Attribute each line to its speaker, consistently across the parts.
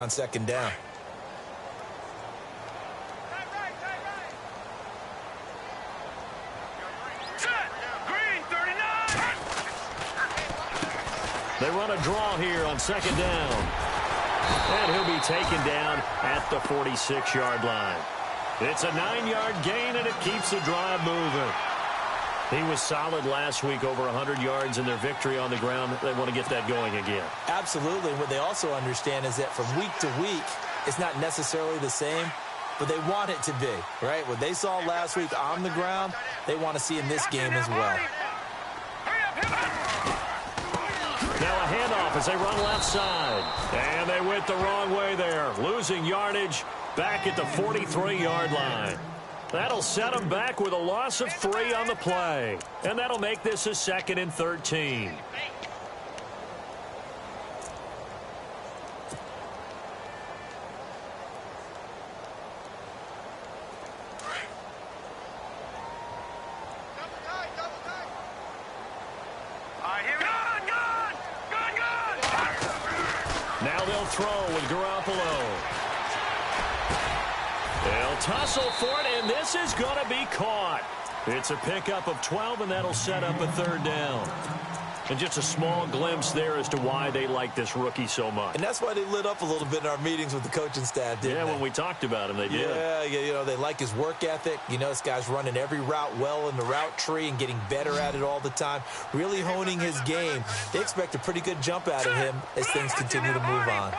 Speaker 1: on second down.
Speaker 2: They run a draw here on second down. And he'll be taken down at the 46-yard line. It's a 9-yard gain, and it keeps the drive moving. He was solid last week, over 100 yards in their victory on the ground. They want to get that going again.
Speaker 1: Absolutely. What they also understand is that from week to week, it's not necessarily the same, but they want it to be, right? What they saw last week on the ground, they want to see in this game as well.
Speaker 2: Now a handoff as they run left side. And they went the wrong way there, losing yardage back at the 43-yard line. That'll set them back with a loss of 3 on the play. And that'll make this a 2nd and 13. Now they'll throw with Garoppolo. They'll tussle for it, and this is going to be caught. It's a pickup of 12, and that'll set up a 3rd down. And just a small glimpse there as to why they like this rookie so much.
Speaker 1: And that's why they lit up a little bit in our meetings with the coaching staff, didn't they?
Speaker 2: Yeah, when we talked about him, they did.
Speaker 1: Yeah, you know, they like his work ethic. You know, this guy's running every route well in the route tree and getting better at it all the time, really honing his game. They expect a pretty good jump out of him as things continue to move on.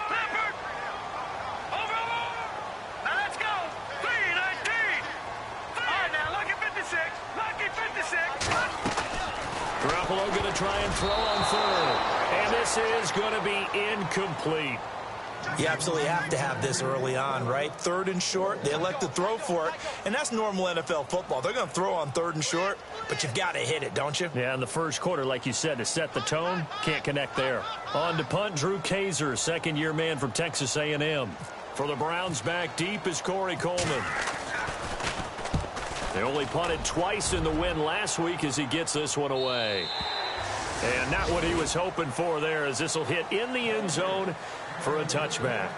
Speaker 2: Garoppolo going to try and throw on 3rd. And this is going to be incomplete.
Speaker 1: You absolutely have to have this early on, right? 3rd and short, they elect to throw for it, and that's normal NFL football. They're going to throw on 3rd and short, but you've got to hit it, don't you?
Speaker 2: Yeah, in the first quarter, like you said, to set the tone, can't connect there. On to punt, Drew Kaiser, 2nd-year man from Texas A&M. For the Browns, back deep is Corey Coleman. They only punted twice in the win last week as he gets this one away. And not what he was hoping for there, as this will hit in the end zone for a touchback.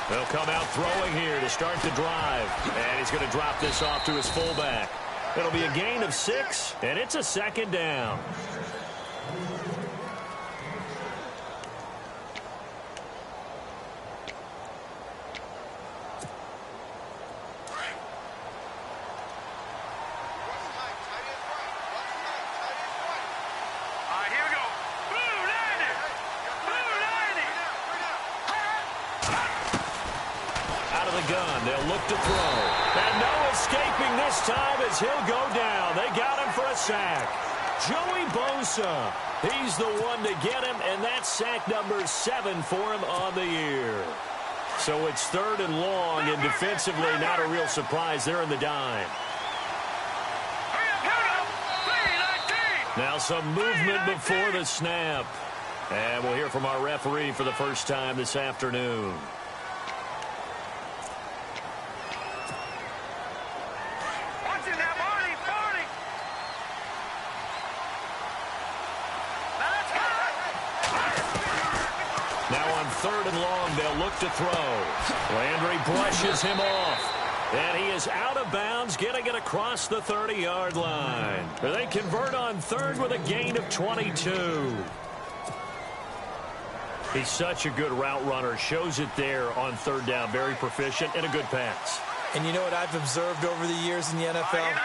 Speaker 2: They'll come out throwing here to start the drive. And he's going to drop this off to his fullback. It'll be a gain of 6, and it's a 2nd down. Gun. They'll look to throw. And no escaping this time as he'll go down. They got him for a sack. Joey Bosa. He's the one to get him, and that's sack number 7 for him on the year. So it's 3rd and long, and defensively not a real surprise. They're in the dime. Now some movement before the snap. And we'll hear from our referee for the first time this afternoon. Now on 3rd and long, they'll look to throw. Landry brushes him off. And he is out of bounds, getting it across the 30-yard line. They convert on 3rd with a gain of 22. He's such a good route runner. Shows it there on 3rd down. Very proficient and a good pass.
Speaker 1: And you know what I've observed over the years in the NFL?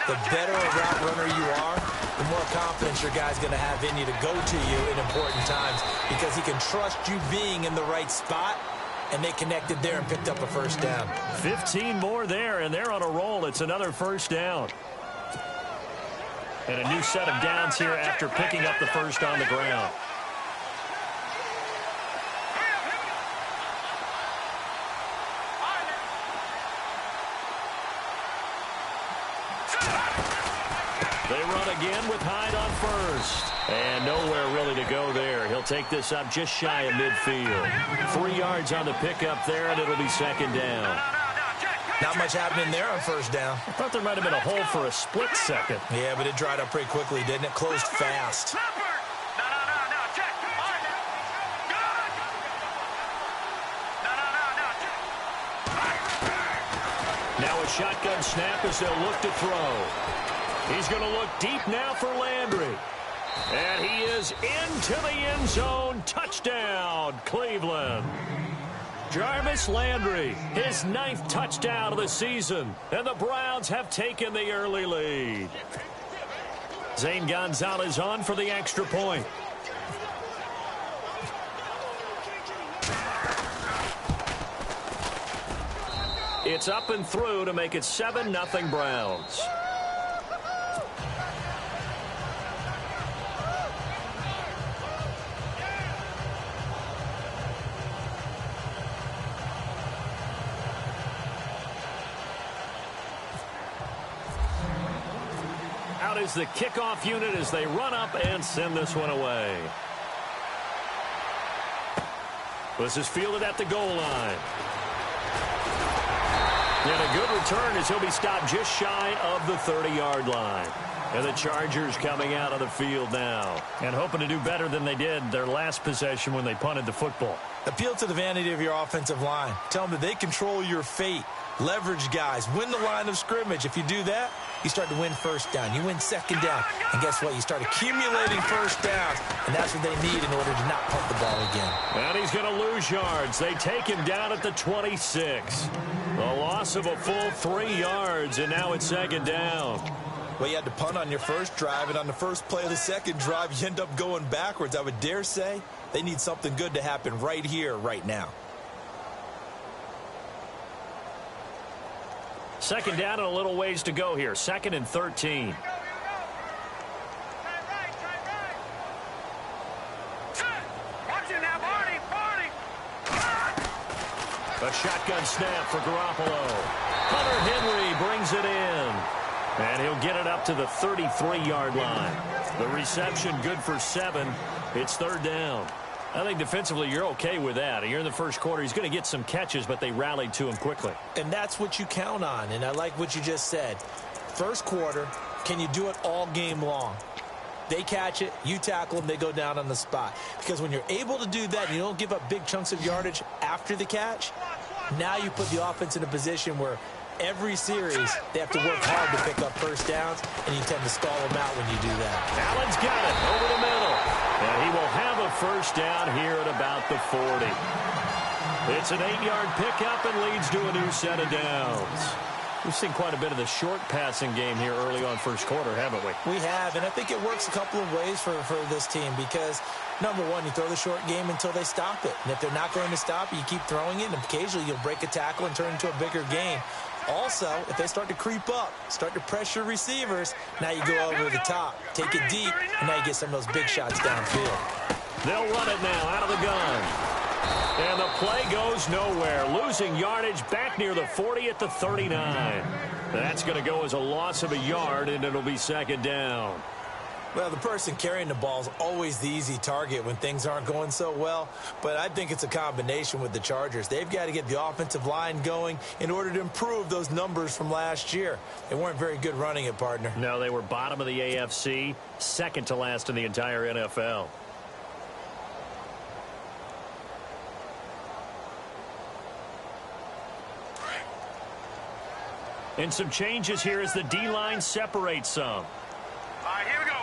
Speaker 1: The better a route runner you are, the more confidence your guy's going to have in you to go to you in important times, because he can trust you being in the right spot, and they connected there and picked up a 1st down.
Speaker 2: 15 more there, and they're on a roll. It's another 1st down. And a new set of downs here after picking up the 1st on the ground. again with Hyde on first. And nowhere really to go there. He'll take this up just shy of midfield. 3 yards on the pickup there, and it'll be second down.
Speaker 1: Not much happening there on first down.
Speaker 2: I thought there might have been a hole for a split second.
Speaker 1: Yeah, but it dried up pretty quickly, didn't it? Closed fast.
Speaker 2: Now a shotgun snap as they'll look to throw. He's going to look deep now for Landry. And he is into the end zone. Touchdown, Cleveland. Jarvis Landry, his 9th touchdown of the season. And the Browns have taken the early lead. Zane Gonzalez on for the extra point. It's up and through to make it 7-0 Browns. Out is the kickoff unit as they run up and send this one away. This is fielded at the goal line. And a good return as he'll be stopped just shy of the 30-yard line. And the Chargers coming out of the field now and hoping to do better than they did their last possession when they punted the football.
Speaker 1: Appeal to the vanity of your offensive line. Tell them that they control your fate. Leverage guys. Win the line of scrimmage. If you do that, you start to win first down. You win second down. And guess what? You start accumulating first downs. And that's what they need in order to not punt the ball again.
Speaker 2: And he's going to lose yards. They take him down at the 26. A loss of a full 3 yards, and now it's second down.
Speaker 1: Well, you had to punt on your first drive, and on the first play of the second drive, you end up going backwards. I would dare say they need something good to happen right here, right now.
Speaker 2: Second down and a little ways to go here. 2nd and 13. A shotgun snap for Garoppolo. Hunter Henry brings it in. And he'll get it up to the 33-yard line. The reception good for 7. It's 3rd down. I think defensively you're okay with that. Here in the first quarter, he's going to get some catches, but they rallied to him quickly.
Speaker 1: And that's what you count on, and I like what you just said. First quarter, can you do it all game long? They catch it, you tackle them, they go down on the spot. Because when you're able to do that and you don't give up big chunks of yardage after the catch, now you put the offense in a position where every series they have to work hard to pick up first downs, and you tend to stall them out when you do that.
Speaker 2: Allen's got it over the middle. And he will have a first down here at about the 40. It's an 8-yard pickup and leads to a new set of downs. We've seen quite a bit of the short passing game here early on first quarter, haven't we?
Speaker 1: We have, and I think it works a couple of ways for this team because, number one, you throw the short game until they stop it. And if they're not going to stop it, you keep throwing it, and occasionally you'll break a tackle and turn it into a bigger game. Also, if they start to creep up, start to pressure receivers, now you go over the top, take it deep, and now you get some of those big shots downfield.
Speaker 2: They'll run it now out of the gun. And the play goes nowhere. Losing yardage back near the 40 at the 39. That's going to go as a loss of a yard, and it'll be second down.
Speaker 1: Well, the person carrying the ball is always the easy target when things aren't going so well. But I think it's a combination with the Chargers. They've got to get the offensive line going in order to improve those numbers from last year. They weren't very good running it, partner.
Speaker 2: No, they were bottom of the AFC, second to last in the entire NFL. And some changes here as the D-line separates some.
Speaker 3: All right, here we go.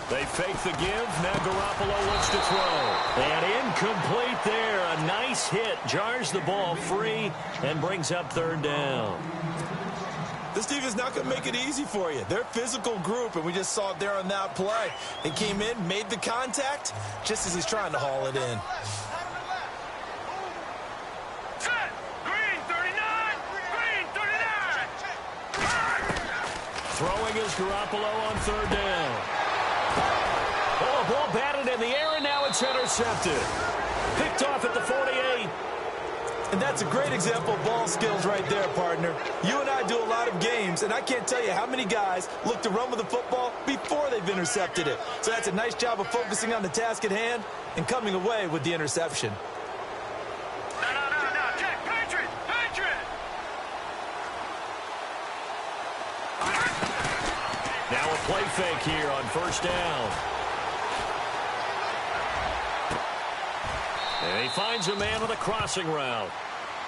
Speaker 2: They fake the give. Now Garoppolo looks to throw. And incomplete there. A nice hit. Jars the ball free and brings up 3rd down.
Speaker 1: This team is not going to make it easy for you. They're a physical group, and we just saw it there on that play. They came in, made the contact, just as he's trying to haul it in.
Speaker 2: Throwing is Garoppolo on 3rd down. Oh, ball batted in the air, and now it's intercepted. Picked off at the 48.
Speaker 1: And that's a great example of ball skills right there, partner. You and I do a lot of games, and I can't tell you how many guys look to run with the football before they've intercepted it. So that's a nice job of focusing on the task at hand and coming away with the interception.
Speaker 3: No, check, Patriot!
Speaker 2: Now a play fake here on first down. And he finds a man with a crossing route.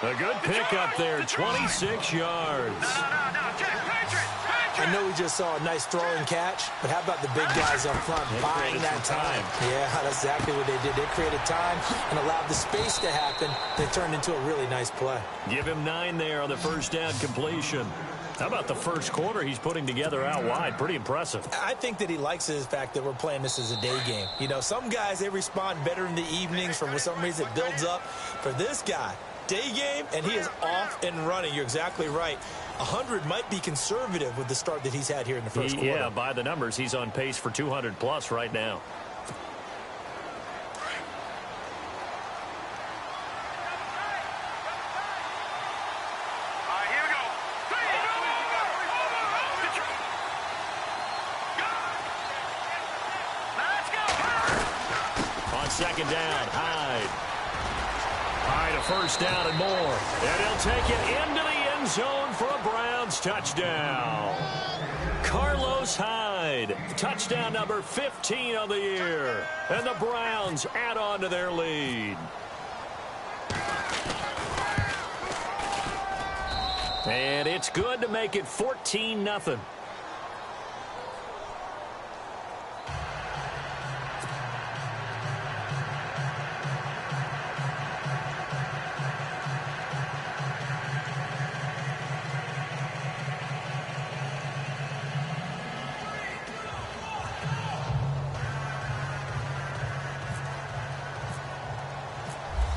Speaker 2: A good pickup there, 26 yards.
Speaker 3: No, check, Patriot!
Speaker 1: I know we just saw a nice throw and catch, but how about the big guys up front buying that time? Yeah, that's exactly what they did. They created time and allowed the space to happen. They turned into a really nice play.
Speaker 2: Give him 9 there on the first down completion. How about the first quarter he's putting together out wide? Pretty impressive.
Speaker 1: I think that he likes the fact that we're playing this as a day game. You know, some guys, they respond better in the evenings. For some reason, it builds up. For this guy, day game, and he is off and running. You're exactly right. 100 might be conservative with the start that he's had here in the first quarter.
Speaker 2: Yeah, by the numbers, he's on pace for 200-plus right now. Second down, Hyde a first down and more. And he'll take it into the end zone for a Browns touchdown. Carlos Hyde, touchdown number 15 on the year. And the Browns add on to their lead. And it's good to make it 14-0.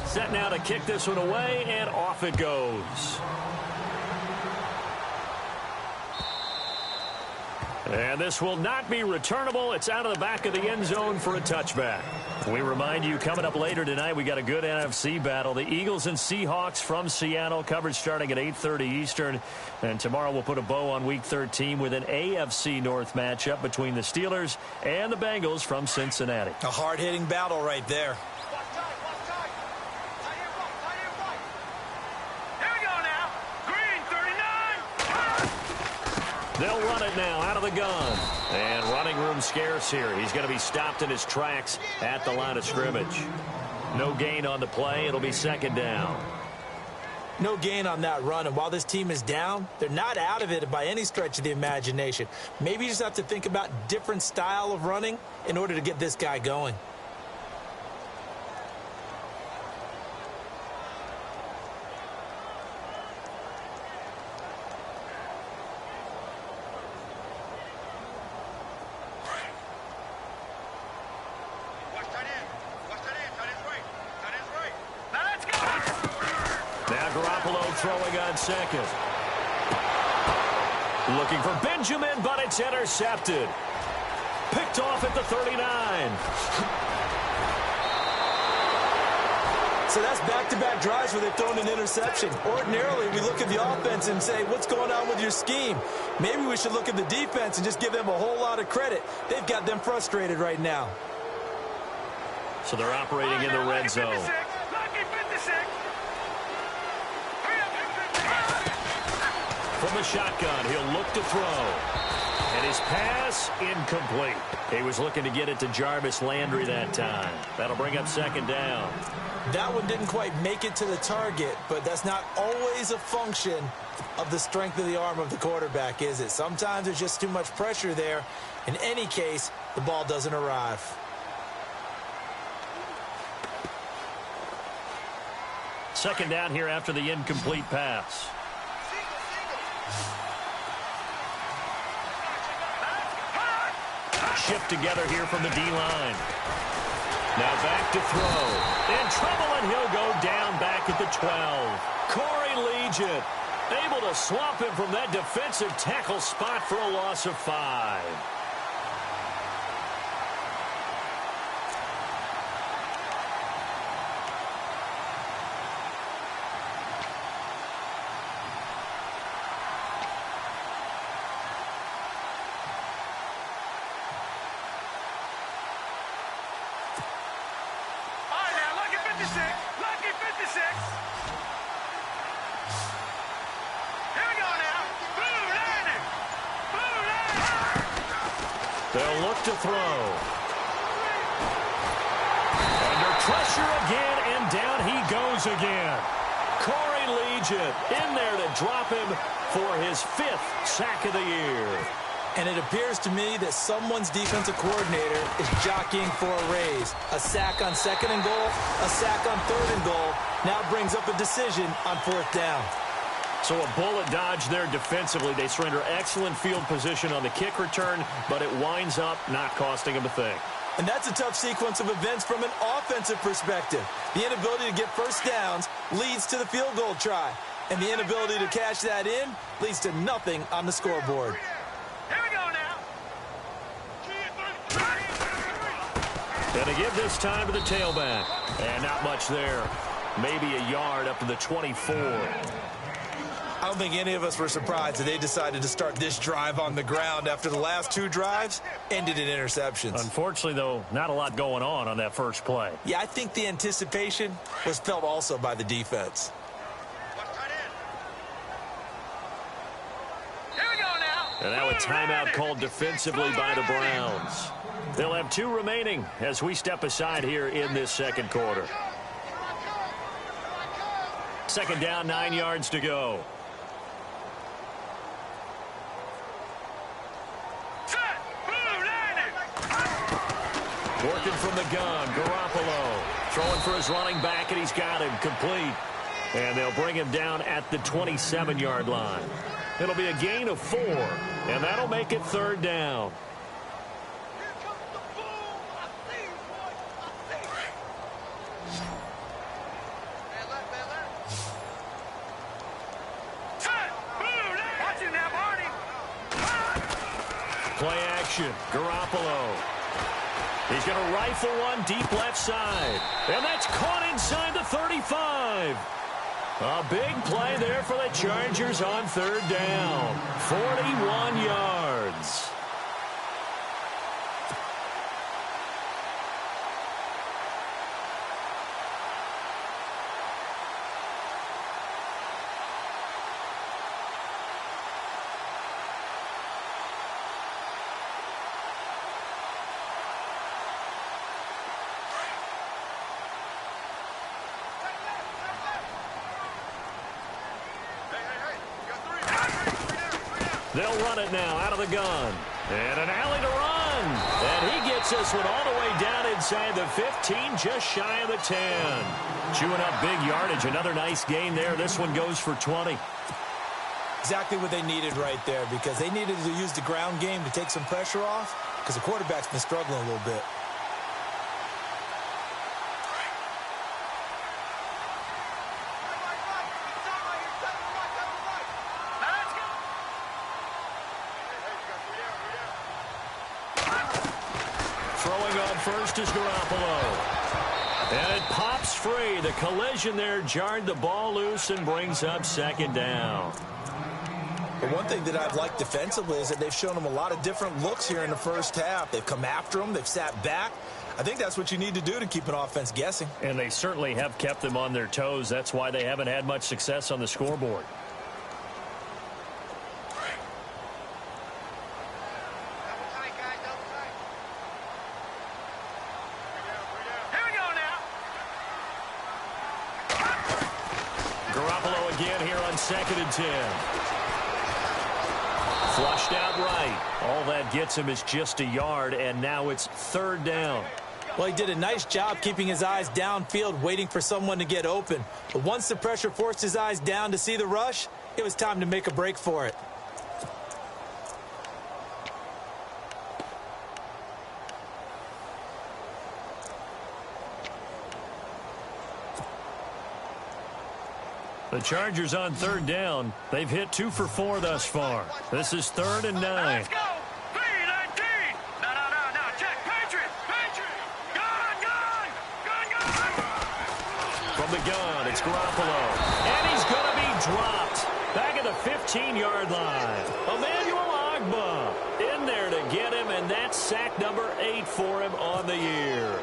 Speaker 2: Set now to kick this one away, and off it goes. And this will not be returnable. It's out of the back of the end zone for a touchback. We remind you, coming up later tonight, we got a good NFC battle. The Eagles and Seahawks from Seattle, coverage starting at 8:30 Eastern. And tomorrow we'll put a bow on Week 13 with an AFC North matchup between the Steelers and the Bengals from Cincinnati.
Speaker 1: A hard-hitting battle right there.
Speaker 2: They'll run it now out of the gun. And running room scarce here. He's going to be stopped in his tracks at the line of scrimmage. No gain on the play. It'll be second down.
Speaker 1: No gain on that run. And while this team is down, they're not out of it by any stretch of the imagination. Maybe you just have to think about different style of running in order to get this guy going.
Speaker 2: Throwing on second. Looking for Benjamin, but it's intercepted. Picked off at the 39.
Speaker 1: So that's back-to-back drives where they've thrown an interception. Ordinarily, we look at the offense and say, what's going on with your scheme? Maybe we should look at the defense and just give them a whole lot of credit. They've got them frustrated right now.
Speaker 2: So they're operating in the red zone. From the shotgun, he'll look to throw. And his pass, incomplete. He was looking to get it to Jarvis Landry that time. That'll bring up second down.
Speaker 1: That one didn't quite make it to the target, but that's not always a function of the strength of the arm of the quarterback, is it? Sometimes there's just too much pressure there. In any case, the ball doesn't arrive.
Speaker 2: Second down here after the incomplete pass. Shift together here from the D-line. Now back to throw. In trouble, and he'll go down back at the 12. Corey Legion able to swamp him from that defensive tackle spot for a loss of 5.
Speaker 3: Lucky 56. Here we go now. Blue landing. Blue landing.
Speaker 2: They'll look to throw. Under pressure again, and down he goes again. Corey Legion in there to drop him for his 5th sack of the year.
Speaker 1: And it appears to me that someone's defensive coordinator is jockeying for a raise. A sack on 2nd and goal, a sack on 3rd and goal, now brings up a decision on 4th down.
Speaker 2: So a bullet dodge there defensively. They surrender excellent field position on the kick return, but it winds up not costing them a thing.
Speaker 1: And that's a tough sequence of events from an offensive perspective. The inability to get first downs leads to the field goal try. And the inability to cash that in leads to nothing on the scoreboard.
Speaker 3: Here we go now.
Speaker 2: And they give this time to the tailback. And not much there. Maybe a yard up to the 24.
Speaker 1: I don't think any of us were surprised that they decided to start this drive on the ground after the last 2 drives ended in interceptions.
Speaker 2: Unfortunately, though, not a lot going on that first play.
Speaker 1: Yeah, I think the anticipation was felt also by the defense.
Speaker 3: Here we go now.
Speaker 2: And now a timeout called defensively by the Browns. They'll have 2 remaining as we step aside here in this second quarter. 2nd down, 9 yards to go. Working from the gun, Garoppolo. Throwing for his running back, and he's got him complete. And they'll bring him down at the 27-yard line. It'll be a gain of 4, and that'll make it 3rd down. Play action, Garoppolo. He's going to rifle one deep left side. And that's caught inside the 35. A big play there for the Chargers on 3rd down. 41 yards. They'll run it now out of the gun. And an alley to run. And he gets this one all the way down inside the 15, just shy of the 10. Chewing up big yardage. Another nice gain there. This one goes for 20.
Speaker 1: Exactly what they needed right there, because they needed to use the ground game to take some pressure off, because the quarterback's been struggling a little bit.
Speaker 2: First is Garoppolo. And it pops free. The collision there jarred the ball loose and brings up 2nd down.
Speaker 1: But one thing that I've liked defensively is that they've shown them a lot of different looks here in the first half. They've come after them. They've sat back. I think that's what you need to do to keep an offense guessing.
Speaker 2: And they certainly have kept them on their toes. That's why they haven't had much success on the scoreboard. Garoppolo again here on 2nd and 10. Flushed out right. All that gets him is just a yard, and now it's 3rd down.
Speaker 1: Well, he did a nice job keeping his eyes downfield, waiting for someone to get open. But once the pressure forced his eyes down to see the rush, it was time to make a break for it.
Speaker 2: The Chargers on 3rd down. They've hit 2 for 4 thus far. This is 3rd and 9.
Speaker 3: Let's go. 3-19. No. Check. Patriot. Gun.
Speaker 2: From the gun, it's Garoppolo. And he's going to be dropped. Back at the 15-yard line. Emmanuel Ogbah in there to get him, and that's sack number 8 for him on the year.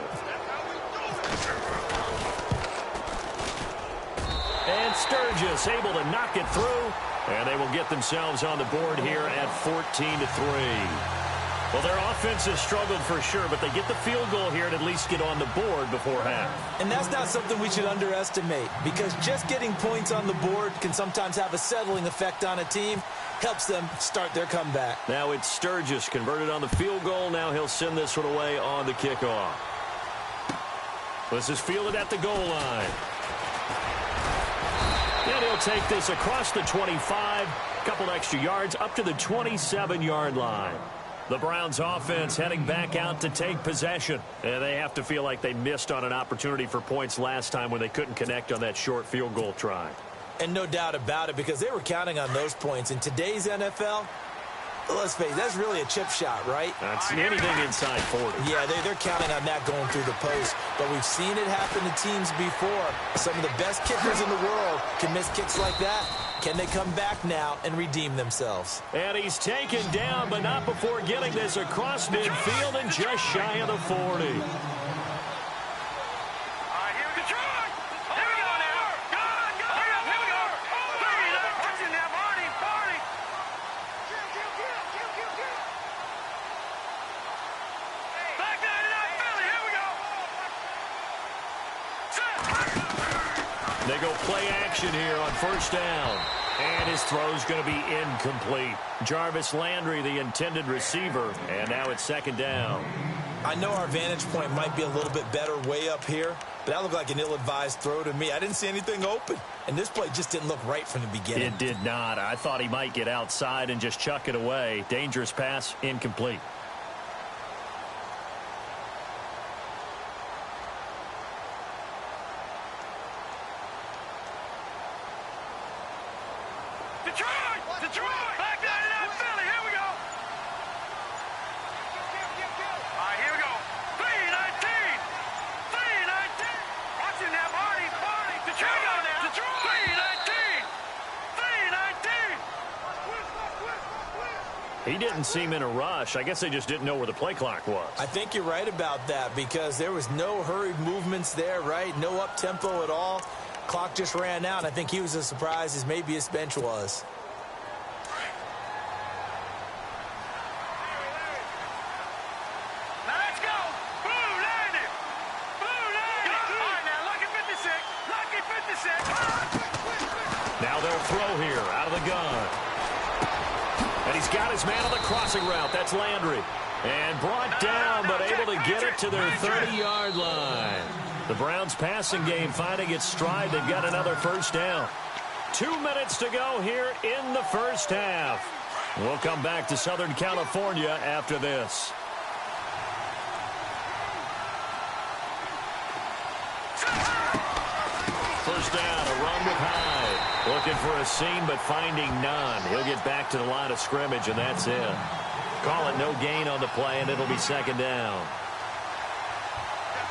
Speaker 2: And Sturgis able to knock it through, and they will get themselves on the board here at 14-3. Well, their offense has struggled for sure, but they get the field goal here and at least get on the board before half.
Speaker 1: And that's not something we should underestimate, because just getting points on the board can sometimes have a settling effect on a team. Helps them start their comeback.
Speaker 2: Now it's Sturgis converted on the field goal. Now he'll send this one away on the kickoff. This is fielded at the goal line. And he'll take this across the 25, a couple extra yards up to the 27-yard line. The Browns offense heading back out to take possession. And they have to feel like they missed on an opportunity for points last time when they couldn't connect on that short field goal try.
Speaker 1: And no doubt about it, because they were counting on those points. In today's NFL, let's face it, that's really a chip shot, right?
Speaker 2: That's anything inside 40.
Speaker 1: Yeah, they're counting on that going through the post. But we've seen it happen to teams before. Some of the best kickers in the world can miss kicks like that. Can they come back now and redeem themselves?
Speaker 2: And he's taken down, but not before getting this across midfield and just shy of the 40. They go play action here on first down. And his throw's going to be incomplete. Jarvis Landry, the intended receiver. And now it's second down.
Speaker 1: I know our vantage point might be a little bit better way up here, but that looked like an ill-advised throw to me. I didn't see anything open. And this play just didn't look right from the beginning.
Speaker 2: It did not. I thought he might get outside and just chuck it away. Dangerous pass, incomplete. He didn't seem in a rush. I guess they just didn't know where the play clock was.
Speaker 1: I think you're right about that, because there was no hurried movements there, right? No up-tempo at all. Clock just ran out. I think he was as surprised as maybe his bench was.
Speaker 3: Now let's go. Blue landed. Blue landed. All right, now lucky 56. Lucky 56.
Speaker 2: Now they'll throw here out of the gun. And he's got his man on the crossing route. That's Landry. And brought down, but able to get it to their 30-yard line. The Browns passing game finding its stride. They've got another first down. 2 minutes to go here in the first half. We'll come back to Southern California after this. First down, a run with Hyde. Looking for a seam, but finding none. He'll get back to the line of scrimmage, and that's it. Call it no gain on the play, and it'll be second down.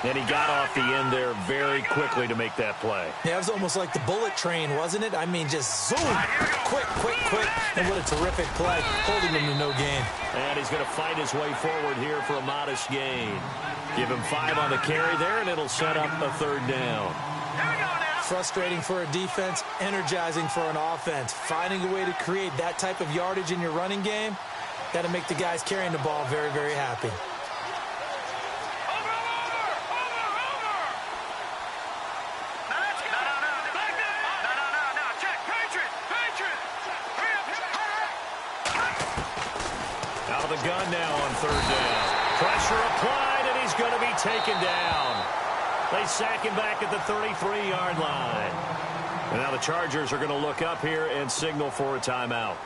Speaker 2: And he got off the end there very quickly to make that play.
Speaker 1: Yeah, it was almost like the bullet train, wasn't it? I mean, just zoom. Quick, quick, quick. And what a terrific play, holding him to no gain.
Speaker 2: And he's going to fight his way forward here for a modest gain. Give him 5 on the carry there, and it'll set up a third down.
Speaker 1: Frustrating for a defense, energizing for an offense. Finding a way to create that type of yardage in your running game, got to make the guys carrying the ball very, very happy.
Speaker 2: Out of the gun now on third down. Pressure applied, and he's going to be taken down. They sack him back at the 33-yard line. And now the Chargers are going to look up here and signal for a timeout.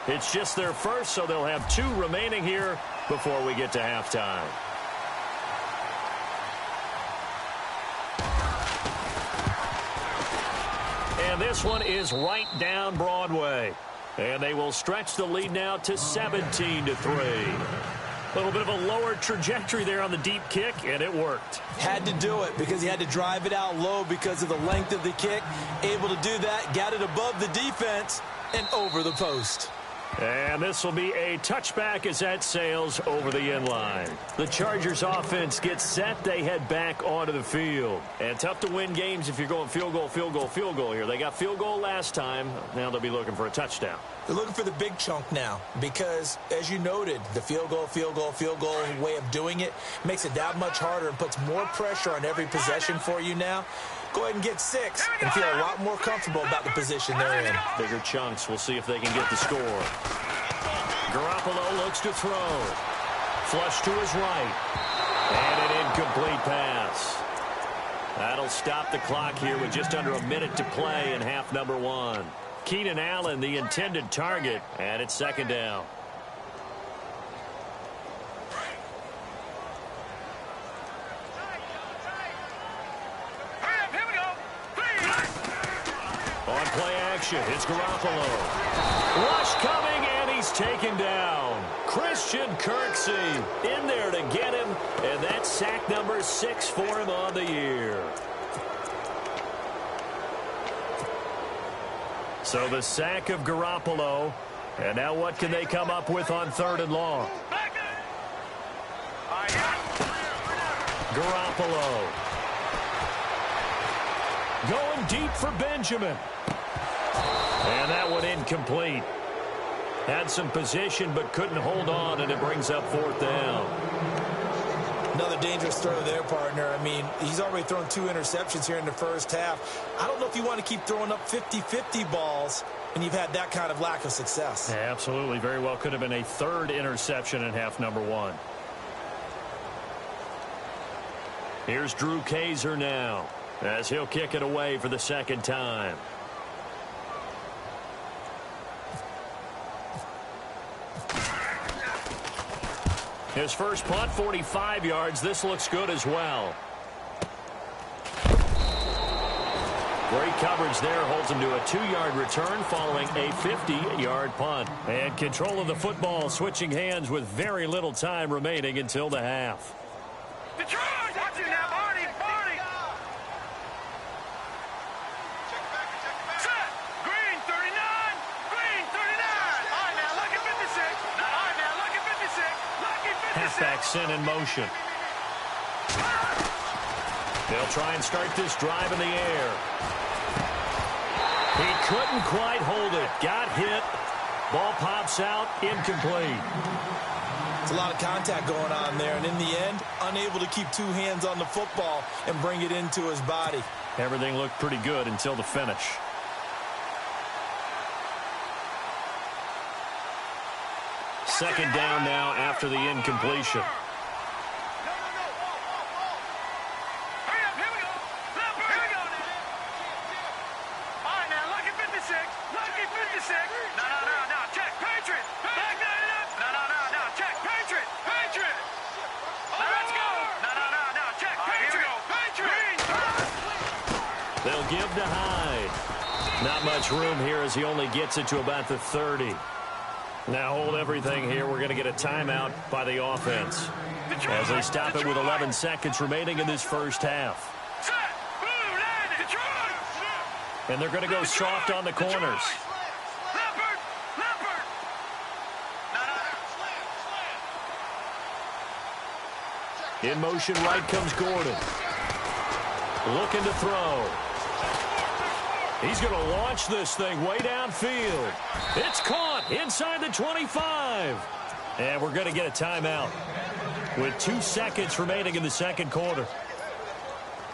Speaker 2: It's just their first, so they'll have 2 remaining here before we get to halftime. And this one is right down Broadway. And they will stretch the lead now to 17-3. A little bit of a lower trajectory there on the deep kick, and it worked.
Speaker 1: Had to do it because he had to drive it out low because of the length of the kick. Able to do that, got it above the defense and over the post.
Speaker 2: And this will be a touchback as that sails over the end line. The Chargers offense gets set. They head back onto the field. And tough to win games if you're going field goal, field goal, field goal here. They got field goal last time. Now they'll be looking for a touchdown.
Speaker 1: They're looking for the big chunk now because, as you noted, the field goal way of doing it makes it that much harder and puts more pressure on every possession for you now. Go ahead and get 6 and feel a lot more comfortable about the position they're in.
Speaker 2: Bigger chunks. We'll see if they can get the score. Garoppolo looks to throw. Flush to his right. And an incomplete pass. That'll stop the clock here with just under a minute to play in half number 1. Keenan Allen, the intended target, and it's second down. On play action, it's Garoppolo. Rush coming, and he's taken down. Christian Kirksey in there to get him, and that's sack number 6 for him on the year. So the sack of Garoppolo, and now what can they come up with on 3rd and long? Garoppolo. Going deep for Benjamin. And that one incomplete. Had some position but couldn't hold on, and it brings up 4th down.
Speaker 1: Another dangerous throw there, partner. I mean, he's already thrown 2 interceptions here in the first half. I don't know if you want to keep throwing up 50-50 balls when you've had that kind of lack of success.
Speaker 2: Yeah, absolutely. Very well could have been a 3rd interception in half number 1. Here's Drew Kaiser now as he'll kick it away for the 2nd time. His first punt, 45 yards. This looks good as well. Great coverage there. Holds him to a 2-yard return following a 50-yard punt. And control of the football switching hands with very little time remaining until the half.
Speaker 3: Detroit! Watch it now, Barney! Barney! Set! Green, 39! Green, 39! All right, now, look at 56. All right, now, look at 56. Look at 56.
Speaker 2: Halfback sent in motion. They'll try and start this drive in the air. He couldn't quite hold it. Got hit. Ball pops out. Incomplete.
Speaker 1: It's a lot of contact going on there, and in the end, unable to keep 2 hands on the football and bring it into his body.
Speaker 2: Everything looked pretty good until the finish. Second down now after the incompletion. They'll give to Hyde. Not much room here as he only gets it to about the 30. Now hold everything here. We're going to get a timeout by the offense as they stop it with 11 seconds remaining in this first half. And they're going to go soft on the corners. In motion right comes Gordon. Looking to throw. He's going to launch this thing way downfield. It's caught inside the 25. And we're going to get a timeout with 2 seconds remaining in the second quarter.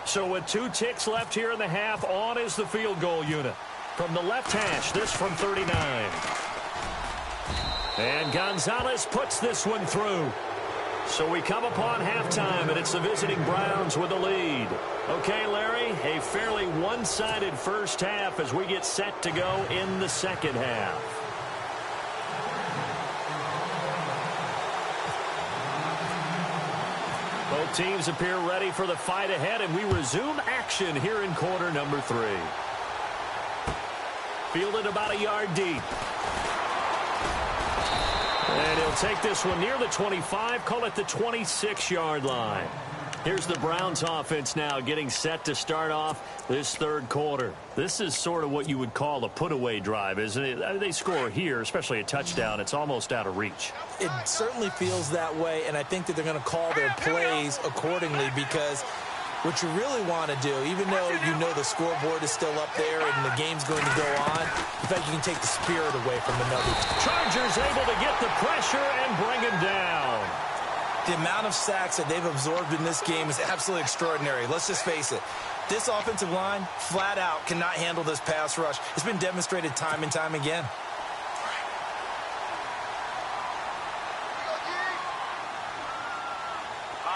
Speaker 2: So with 2 ticks left here in the half, on is the field goal unit. From the left hash, this from 39. And Gonzalez puts this one through. So we come upon halftime, and it's the visiting Browns with the lead. Okay, Larry, a fairly one-sided first half as we get set to go in the second half. Both teams appear ready for the fight ahead, and we resume action here in quarter number 3. Fielded about a yard deep. And he'll take this one near the 25, call it the 26-yard line. Here's the Browns offense now getting set to start off this third quarter. This is sort of what you would call a put-away drive, isn't it? They score here, especially a touchdown. It's almost out of reach.
Speaker 1: It certainly feels that way, and I think that they're going to call their plays accordingly because what you really want to do, even though you know the scoreboard is still up there and the game's going to go on, in fact, you can take the spirit away from another.
Speaker 2: Chargers able to get the pressure and bring him down.
Speaker 1: The amount of sacks that they've absorbed in this game is absolutely extraordinary. Let's just face it. This offensive line, flat out, cannot handle this pass rush. It's been demonstrated time and time again.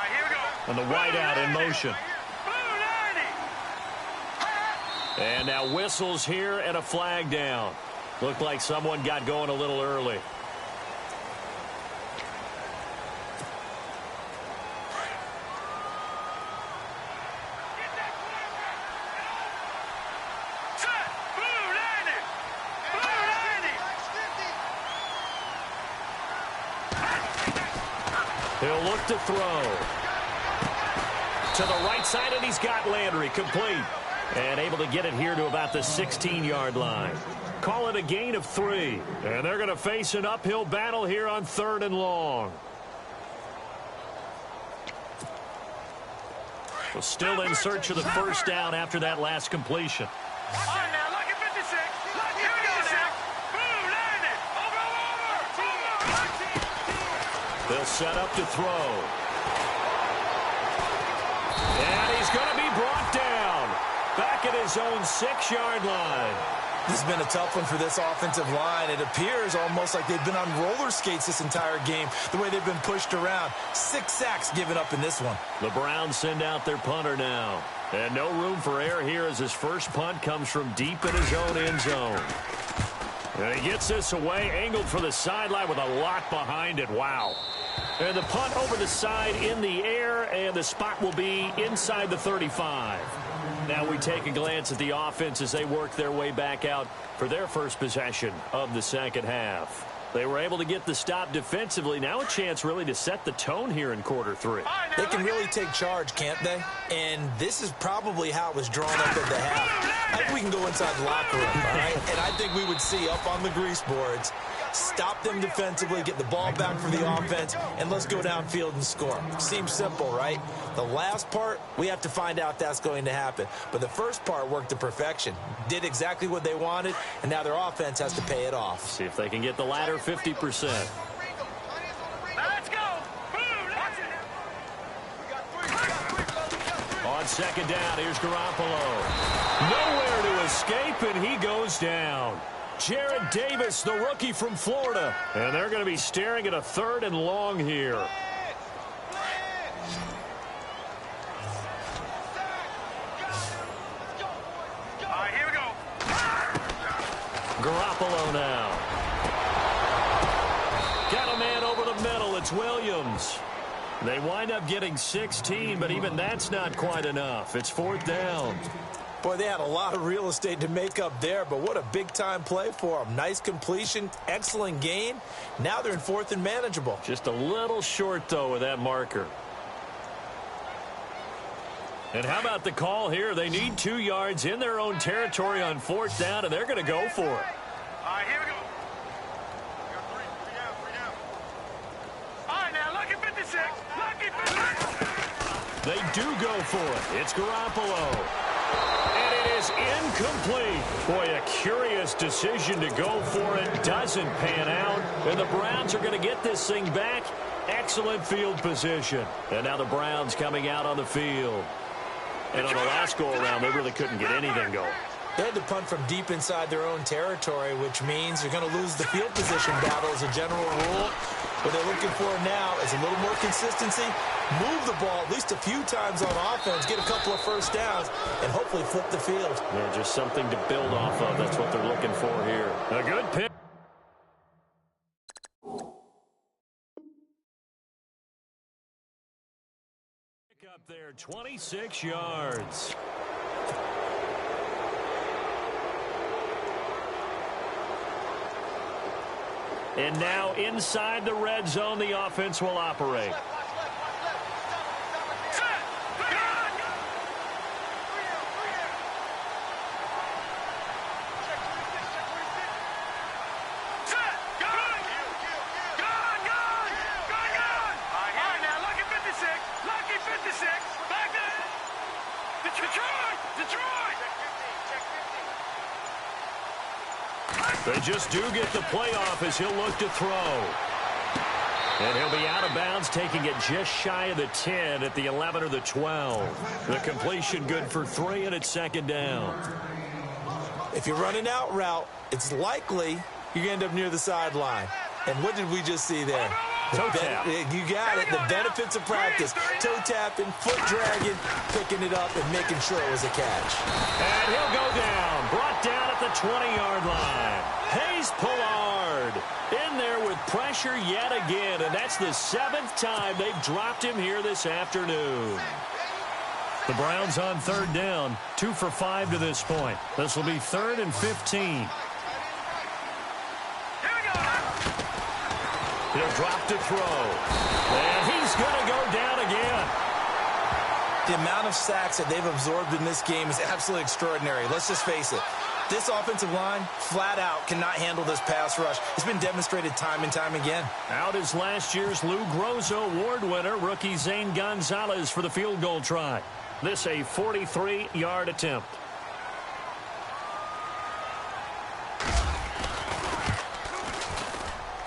Speaker 3: Here we go.
Speaker 2: And the wideout in motion. And now whistles here and a flag down. Looked like someone got going a little early. He'll look to throw. To the right side, and he's got Landry complete. And able to get it here to about the 16-yard line. Call it a gain of 3. And they're going to face an uphill battle here on 3rd and long. Well, still in search of the first down after that last completion. They'll set up to throw. And he's going to be brought down. Back at his own 6-yard line.
Speaker 1: This has been a tough one for this offensive line. It appears almost like they've been on roller skates this entire game, the way they've been pushed around. 6 sacks given up in this one.
Speaker 2: The Browns send out their punter now. And no room for error here as his first punt comes from deep in his own end zone. And he gets this away, angled for the sideline with a lot behind it. Wow. And the punt over the side in the air, and the spot will be inside the 35. Now we take a glance at the offense as they work their way back out for their first possession of the second half. They were able to get the stop defensively. Now a chance really to set the tone here in quarter 3.
Speaker 1: They can really take charge, can't they? And this is probably how it was drawn up at the half. I think we can go inside the locker room, all right? And I think we would see up on the grease boards, stop them defensively, get the ball back for the offense, and let's go downfield and score. Seems simple, right? The last part, we have to find out that's going to happen. But the first part worked to perfection. Did exactly what they wanted, and now their offense has to pay it off.
Speaker 2: See if they can get the latter 50%.
Speaker 3: Let's go.
Speaker 2: On second down, here's Garoppolo. Nowhere to escape, and he goes down. Jared Davis, the rookie from Florida. And they're going to be staring at a 3rd and long here.
Speaker 3: Here we go.
Speaker 2: Garoppolo now. Got a man over the middle. It's Williams. They wind up getting 16, but even that's not quite enough. It's 4th down.
Speaker 1: Boy, they had a lot of real estate to make up there, but what a big-time play for them. Nice completion, excellent gain. Now they're in 4th and manageable.
Speaker 2: Just a little short, though, with that marker. And how about the call here? They need 2 yards in their own territory on 4th down, and they're going to go for it.
Speaker 3: Here we go. Three down. All right, now, lucky 56. Lucky 56.
Speaker 2: They do go for it. It's Garoppolo. And it is incomplete. Boy, a curious decision to go for it. Doesn't pan out. And the Browns are going to get this thing back. Excellent field position. And now the Browns coming out on the field. And on the last go-around, they really couldn't get anything going.
Speaker 1: They had to punt from deep inside their own territory, which means they're going to lose the field position battle as a general rule. What they're looking for now is a little more consistency, move the ball at least a few times on offense, get a couple of first downs, and hopefully flip the field.
Speaker 2: Yeah, just something to build off of. That's what they're looking for here. A good pick. Up there, 26 yards. And now inside the red zone, the offense will operate. They just do get the playoff as he'll look to throw. And he'll be out of bounds, taking it just shy of the 10 at the 11 or the 12. The completion good for 3, and it's second down.
Speaker 1: If you're running out route, it's likely you're going to end up near the sideline. And what did we just see there?
Speaker 2: Toe tap.
Speaker 1: You got it. The benefits of practice. Toe tapping, foot dragging, picking it up, and making sure it was a catch.
Speaker 2: And he'll go down. Brought down at the 20-yard line. Hayes Pollard in there with pressure yet again, and that's the 7th time they've dropped him here this afternoon. The Browns on third down, 2 for 5 to this point. This will be 3rd and 15. He'll drop to throw. And he's going to go down again.
Speaker 1: The amount of sacks that they've absorbed in this game is absolutely extraordinary. Let's just face it. This offensive line, flat out, cannot handle this pass rush. It's been demonstrated time and time again.
Speaker 2: Out is last year's Lou Groza Award winner, rookie Zane Gonzalez for the field goal try. This a 43-yard attempt.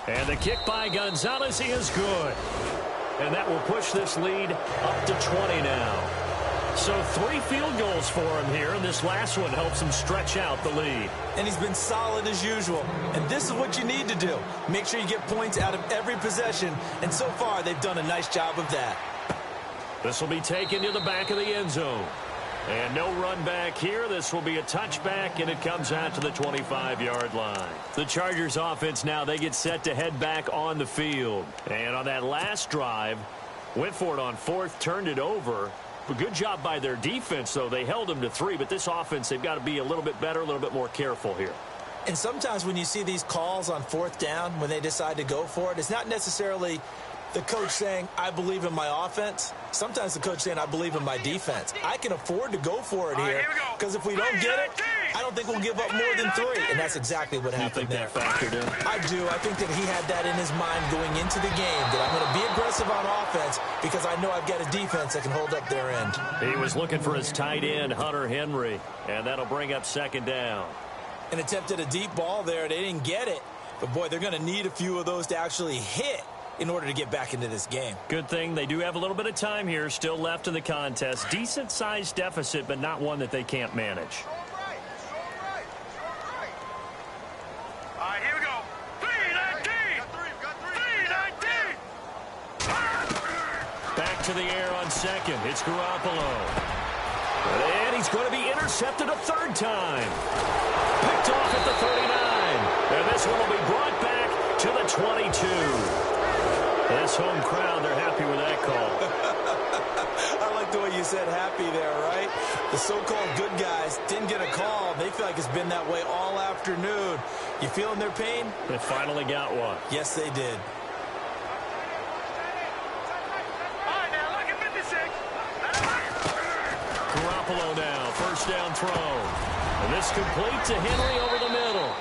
Speaker 2: And the kick by Gonzalez is good. And that will push this lead up to 20 now. So 3 field goals for him here, and this last one helps him stretch out the lead.
Speaker 1: And he's been solid as usual. And this is what you need to do. Make sure you get points out of every possession. And so far, they've done a nice job of that.
Speaker 2: This will be taken to the back of the end zone. And no run back here. This will be a touchback, and it comes out to the 25-yard line. The Chargers offense now, they get set to head back on the field. And on that last drive, went for it on 4th, turned it over. But good job by their defense, though. They held them to 3, but this offense, they've got to be a little bit better, a little bit more careful here.
Speaker 1: And sometimes when you see these calls on 4th down, when they decide to go for it, it's not necessarily the coach saying, I believe in my offense. Sometimes the coach saying, I believe in my defense. I can afford to go for it here because if we don't get it, I don't think we'll give up more than 3. And that's exactly what happened there.
Speaker 2: You think that factored in?
Speaker 1: I do. I think that he had that in his mind going into the game, that I'm going to be aggressive on offense because I know I've got a defense that can hold up their end.
Speaker 2: He was looking for his tight end, Hunter Henry, and that'll bring up second down.
Speaker 1: And attempted a deep ball there. They didn't get it. But, boy, they're going to need a few of those to actually hit in order to get back into this game.
Speaker 2: Good thing they do have a little bit of time here still left in the contest. Decent-sized deficit, but not one that they can't manage.
Speaker 3: All right, here we go. 3-19. 3-19.
Speaker 2: Back to the air on second. It's Garoppolo. And he's going to be intercepted a 3rd time. Picked off at the 39. And this one will be brought back to the 22. This home crowd, they're happy with that call.
Speaker 1: I like the way you said happy there, right? The so-called good guys didn't get a call. They feel like it's been that way all afternoon. You feeling their pain?
Speaker 2: They finally got one.
Speaker 1: Yes, they did.
Speaker 3: All right, now look at 56.
Speaker 2: Garoppolo now, 1st down throw. And this complete to Henry over the middle.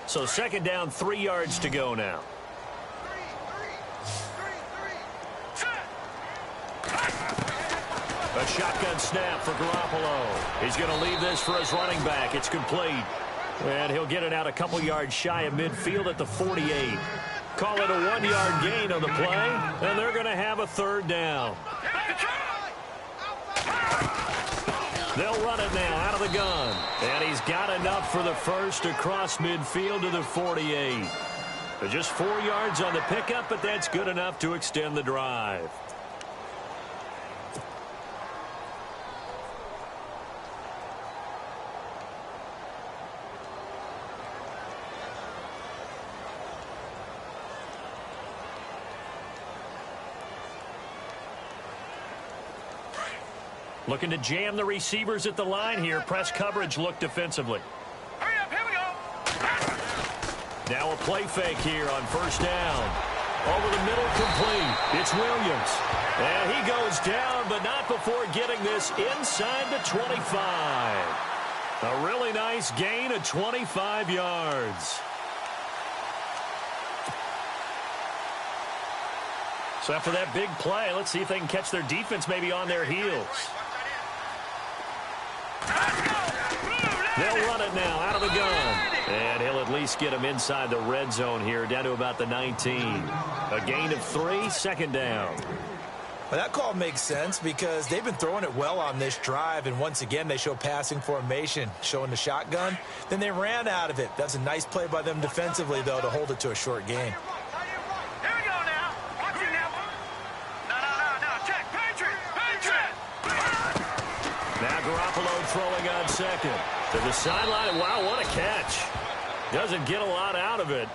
Speaker 2: So second down, 3 yards to go now. A shotgun snap for Garoppolo. He's going to leave this for his running back. It's complete. And he'll get it out a couple yards shy of midfield at the 48. Call it a 1-yard gain on the play, and they're going to have a 3rd down. They'll run it now out of the gun. And he's got enough for the first across midfield to the 48. Just 4 yards on the pickup, but that's good enough to extend the drive. Looking to jam the receivers at the line here. Press coverage look defensively.
Speaker 3: Hurry up, here we go.
Speaker 2: Now a play fake here on 1st down. Over the middle, complete. It's Williams. And he goes down, but not before getting this inside the 25. A really nice gain of 25 yards. So after that big play, let's see if they can catch their defense maybe on their heels. They'll run it now out of the gun. And he'll at least get him inside the red zone here, down to about the 19. A gain of 3, second down.
Speaker 1: Well, that call makes sense because they've been throwing it well on this drive, and once again they show passing formation, showing the shotgun. Then they ran out of it. That's a nice play by them defensively, though, to hold it to a short game.
Speaker 2: Now Garoppolo throwing on second. To the sideline. Wow, what a catch. Doesn't get a lot out of it,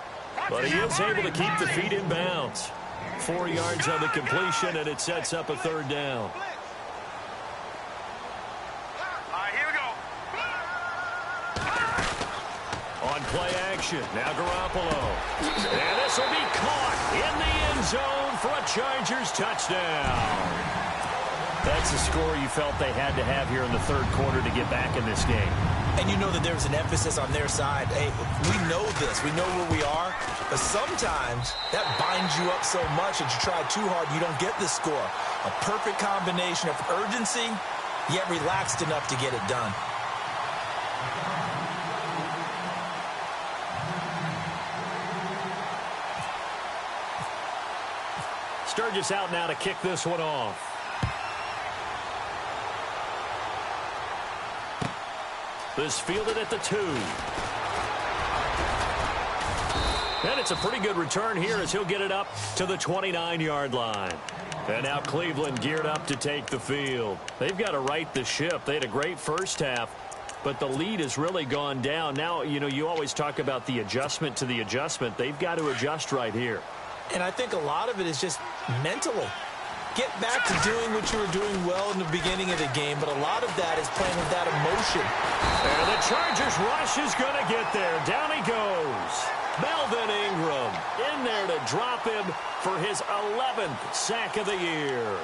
Speaker 2: but he is able to keep the feet in bounds. 4 yards on the completion, and it sets up a third down.
Speaker 3: Here we go.
Speaker 2: On play action, now Garoppolo. And this will be caught in the end zone for a Chargers touchdown. That's the score you felt they had to have here in the third quarter to get back in this game.
Speaker 1: And you know that there's an emphasis on their side. Hey, we know this. We know where we are. But sometimes that binds you up so much that you try too hard, you don't get the score. A perfect combination of urgency, yet relaxed enough to get it done.
Speaker 2: Sturgis out now to kick this one off. This fielded at the 2. And it's a pretty good return here as he'll get it up to the 29-yard line. And now Cleveland geared up to take the field. They've got to right the ship. They had a great first half, but the lead has really gone down. Now, you know, you always talk about the adjustment to the adjustment. They've got to adjust right here.
Speaker 1: And I think a lot of it is just mentally. Get back to doing what you were doing well in the beginning of the game, but a lot of that is playing with that emotion.
Speaker 2: And the Chargers rush is going to get there. Down he goes. Melvin Ingram in there to drop him for his 11th sack of the year.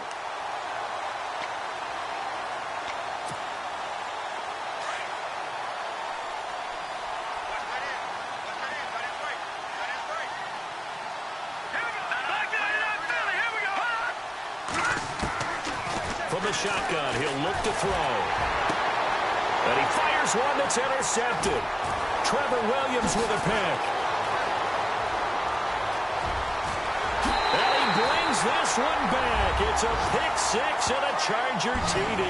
Speaker 2: From the shotgun, he'll look to throw. And he fires one that's intercepted. Trevor Williams with a pick. And he brings this one back. It's a pick six and a Charger TD.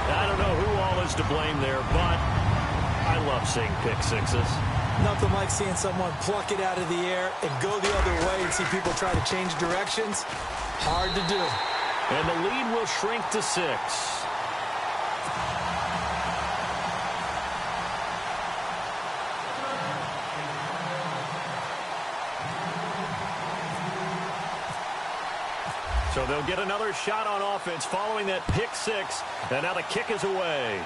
Speaker 2: I don't know who all is to blame there, but I love seeing pick sixes.
Speaker 1: Nothing like seeing someone pluck it out of the air and go the other way and see people try to change directions. Hard to do.
Speaker 2: And the lead will shrink to 6. So they'll get another shot on offense following that pick six. And now the kick is away.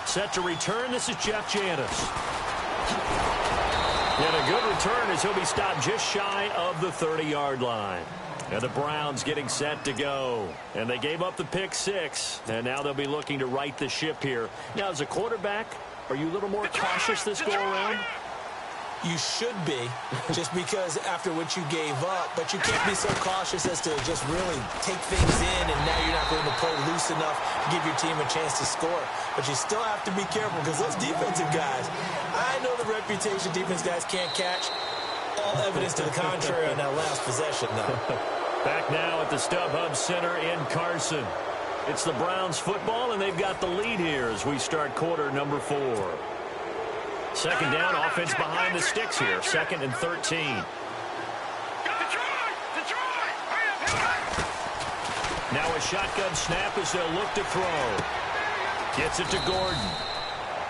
Speaker 2: Set to return. This is Jeff Janis. And a good return as he'll be stopped just shy of the 30-yard line. And the Browns getting set to go. And they gave up the pick six. And now they'll be looking to right the ship here. Now, as a quarterback, are you a little more cautious this go-around?
Speaker 1: You should be, just because after what you gave up. But you can't be so cautious as to just really take things in, and now you're not going to play loose enough to give your team a chance to score. But you still have to be careful because those defensive guys, I know the reputation defense guys can't catch. All evidence to the contrary on that last possession, though.
Speaker 2: Back now at the StubHub Center in Carson. It's the Browns football, and they've got the lead here as we start quarter number 4. Second down, offense behind the sticks here. 2nd and 13. Now a shotgun snap as they'll look to throw. Gets it to Gordon.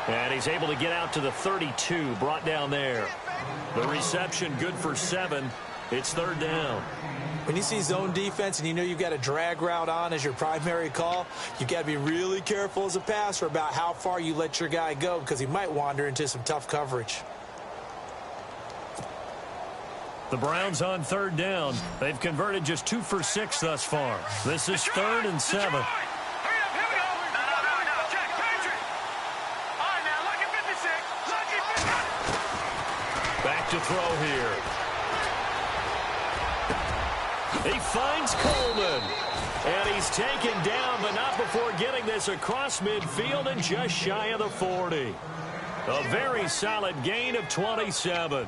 Speaker 2: And he's able to get out to the 32, brought down there. The reception good for 7. It's 3rd down.
Speaker 1: When you see zone defense and you know you've got a drag route on as your primary call, you've got to be really careful as a passer about how far you let your guy go because he might wander into some tough coverage.
Speaker 2: The Browns on third down. They've converted just 2 for 6 thus far. This is 3rd and 7.
Speaker 3: Hurry up, here we go. No, check, Patrick. All right, now, lucky 56. Lucky 56.
Speaker 2: Back to throw here. He finds Coleman. And he's taken down, but not before getting this across midfield and just shy of the 40. A very solid gain of 27.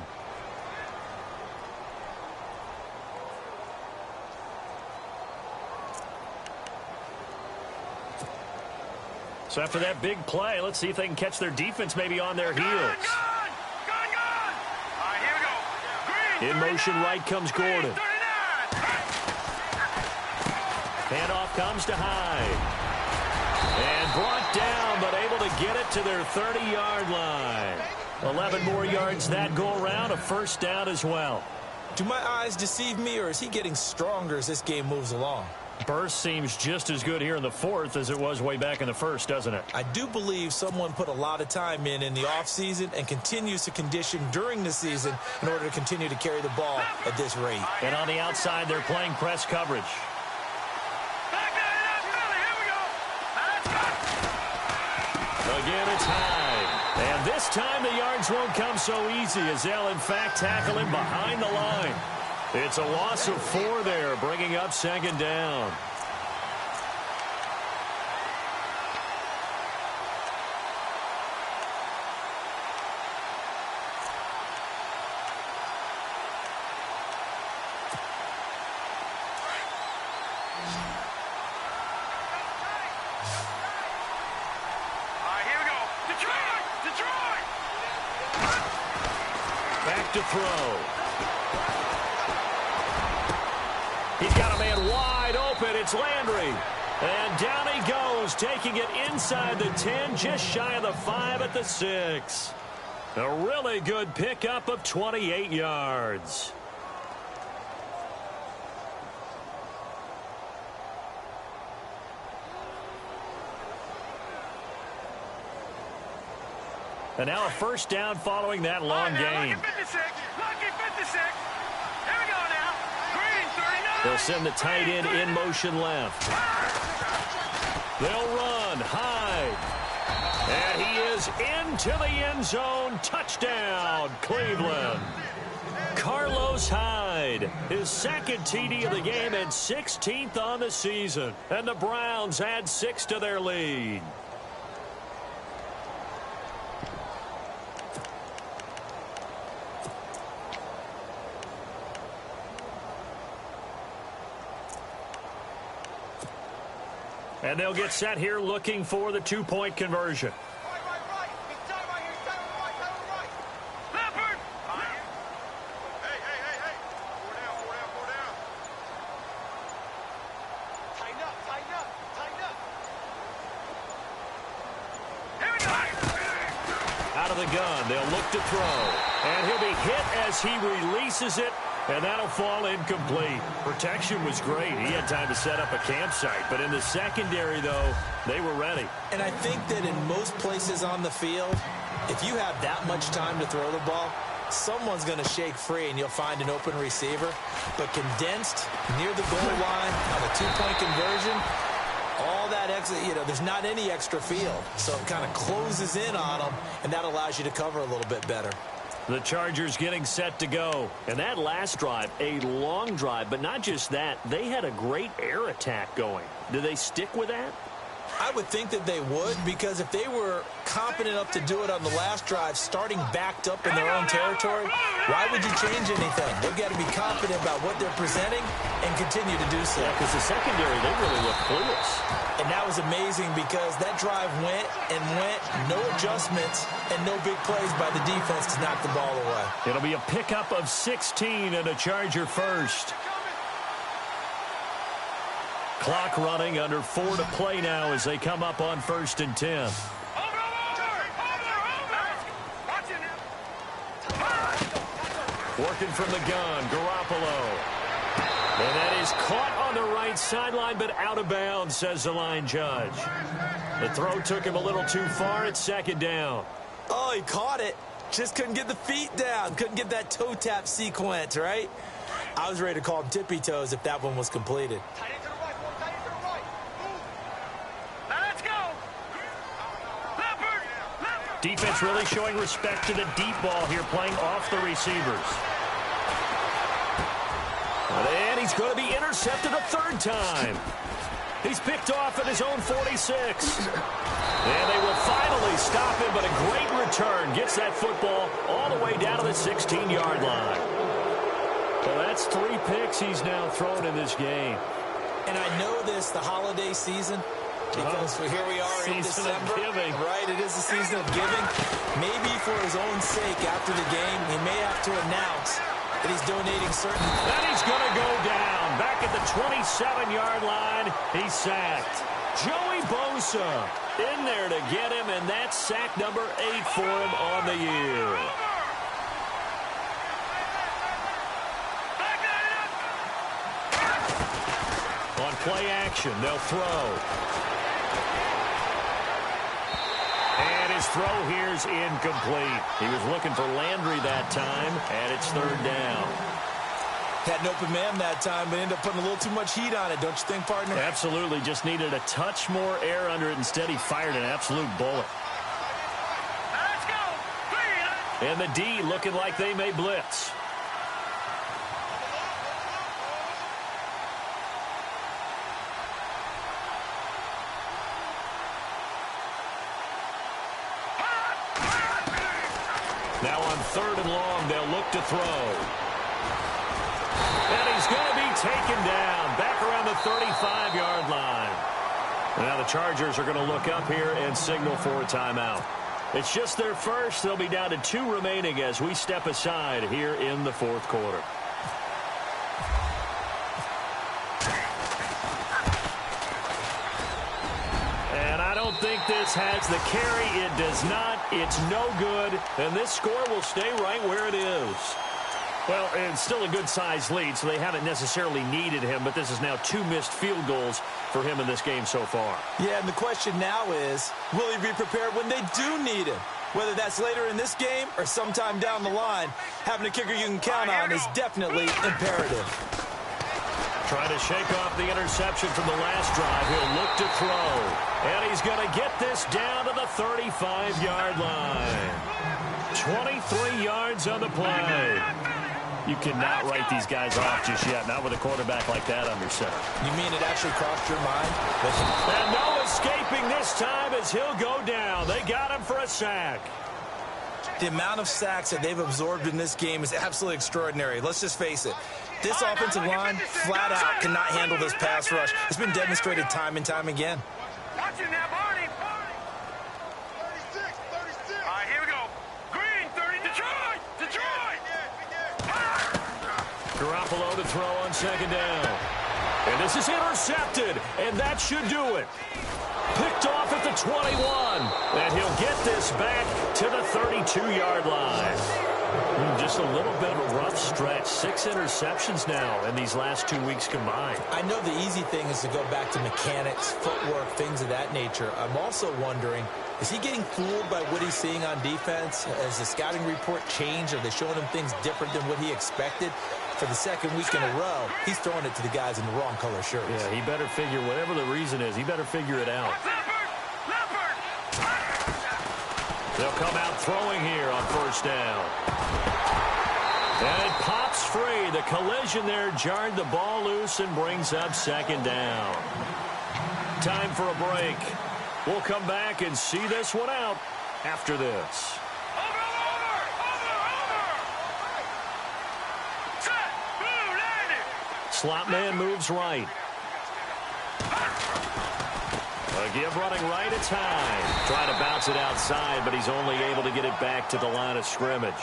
Speaker 2: So after that big play, let's see if they can catch their defense maybe on their heels.
Speaker 3: Gone. All right, here we go. Green,
Speaker 2: In motion right comes Gordon.
Speaker 3: 39.
Speaker 2: Handoff comes to Hyde. And brought down, but able to get it to their 30-yard line. 11 more yards that go around, a first down as well.
Speaker 1: Do my eyes deceive me, or is he getting stronger as this game moves along?
Speaker 2: Burst seems just as good here in the 4th as it was way back in the 1st, doesn't it?
Speaker 1: I do believe someone put a lot of time in the offseason and continues to condition during the season in order to continue to carry the ball at this rate.
Speaker 2: And on the outside, they're playing press coverage. Again, it's Hyde. And this time the yards won't come so easy as they'll, in fact, tackle him behind the line. It's a loss of 4 there, bringing up 2nd down. Back to throw. He's got a man wide open. It's Landry. And down he goes, taking it inside the 10, just shy of the 5 at the 6. A really good pickup of 28 yards. And now a first down following that long gain.
Speaker 3: Lucky 56. Lucky 56. Here we go now. Green, 39.
Speaker 2: They'll send the tight end in motion left. They'll run. Hyde. And he is into the end zone. Touchdown, Cleveland. Carlos Hyde, his 2nd TD of the game and 16th on the season. And the Browns add 6 to their lead. And they'll get set here looking for the 2-point conversion.
Speaker 3: Right. He's down right here. He's down right. Leopard. Hey. Four down. Tighten up. Here we go.
Speaker 2: Out of the gun, they'll look to throw. And he'll be hit as he releases it. And that'll fall incomplete. Protection was great. He had time to set up a campsite. But in the secondary, though, they were ready.
Speaker 1: And I think that in most places on the field, if you have that much time to throw the ball, someone's going to shake free and you'll find an open receiver. But condensed near the goal line on a 2-point conversion, all that extra, there's not any extra field. So it kind of closes in on them, and that allows you to cover a little bit better.
Speaker 2: The Chargers getting set to go. And that last drive, a long drive, but not just that. They had a great air attack going. Do they stick with that?
Speaker 1: I would think that they would, because if they were competent enough to do it on the last drive, starting backed up in their own territory, why would you change anything? They've got to be confident about what they're presenting and continue to do so.
Speaker 2: Yeah, because the secondary, they really look clueless.
Speaker 1: And that was amazing because that drive went, no adjustments, and no big plays by the defense to knock the ball away.
Speaker 2: It'll be a pickup of 16 and a Charger first. Clock running, under 4 to play now as they come up on 1st and 10.
Speaker 3: Over.
Speaker 2: Working from the gun, Garoppolo. And that is caught on the right sideline, but out of bounds, says the line judge. The throw took him a little too far. It's 2nd down.
Speaker 1: Oh, he caught it, Just couldn't get the feet down. Couldn't get that toe tap sequence, right? I was ready to call him tippy toes if that one was completed.
Speaker 3: Tight end to the right, boy. Tight end to the right. Move. Now let's go. Leopard. Leopard.
Speaker 2: Defense really showing respect to the deep ball here, playing off the receivers. And he's going to be intercepted a third time. He's picked off at his own 46. And they will finally stop him, but a great return. Gets that football all the way down to the 16-yard line. Well, that's 3 picks he's now thrown in this game.
Speaker 1: And I know this, the holiday season, because here we are in December. Right, it is the season of giving. Maybe for his own sake after the game, he may have to announce that he's donating certain...
Speaker 2: And he's going to go down. Back at the 27-yard line, he's sacked. Joey Bosa in there to get him, and that's sack number 8 for him on the year. On play action, they'll throw. And his throw here's incomplete. He was looking for Landry that time, and it's 3rd down.
Speaker 1: Had an open man that time, but ended up putting a little too much heat on it, don't you think, partner?
Speaker 2: Absolutely. Just needed a touch more air under it. Instead, he fired an absolute bullet.
Speaker 3: Let's go.
Speaker 2: And the D looking like they may blitz. Now on 3rd and long, they'll look to throw. And he's going to be taken down back around the 35-yard line. Now the Chargers are going to look up here and signal for a timeout. It's just their first. They'll be down to 2 remaining as we step aside here in the 4th quarter. And I don't think this has the carry. It does not. It's no good. And this score will stay right where it is. Well, it's still a good-sized lead, so they haven't necessarily needed him, but this is now 2 missed field goals for him in this game so far.
Speaker 1: Yeah, and the question now is, will he be prepared when they do need him? Whether that's later in this game or sometime down the line, having a kicker you can count on is definitely imperative.
Speaker 2: Trying to shake off the interception from the last drive. He'll look to throw. And he's going to get this down to the 35-yard line. 23 yards on the play. You cannot write these guys off just yet, not with a quarterback like that under center.
Speaker 1: You mean it actually crossed your mind?
Speaker 2: And no escaping this time as he'll go down. They got him for a sack.
Speaker 1: The amount of sacks that they've absorbed in this game is absolutely extraordinary. Let's just face it. This offensive line, flat out, cannot handle this pass rush. It's been demonstrated time and time again.
Speaker 3: Watch it now, Barney. 36. All right, here we go. Green, 30. Detroit.
Speaker 2: Garoppolo to throw on 2nd down. And this is intercepted, and that should do it. Picked off at the 21, and he'll get this back to the 32-yard line. Just a little bit of a rough stretch. 6 interceptions now in these last 2 weeks combined.
Speaker 1: I know the easy thing is to go back to mechanics, footwork, things of that nature. I'm also wondering, is he getting fooled by what he's seeing on defense? Has the scouting report changed? Are they showing him things different than what he expected? For the 2nd week in a row, he's throwing it to the guys in the wrong color shirts.
Speaker 2: Yeah, he better figure, whatever the reason is, he better figure it out. They'll come out throwing here on 1st down. And it pops free. The collision there jarred the ball loose and brings up 2nd down. Time for a break. We'll come back and see this one out after this. Slot man moves right. A give running right, it's high. Trying to bounce it outside, but he's only able to get it back to the line of scrimmage.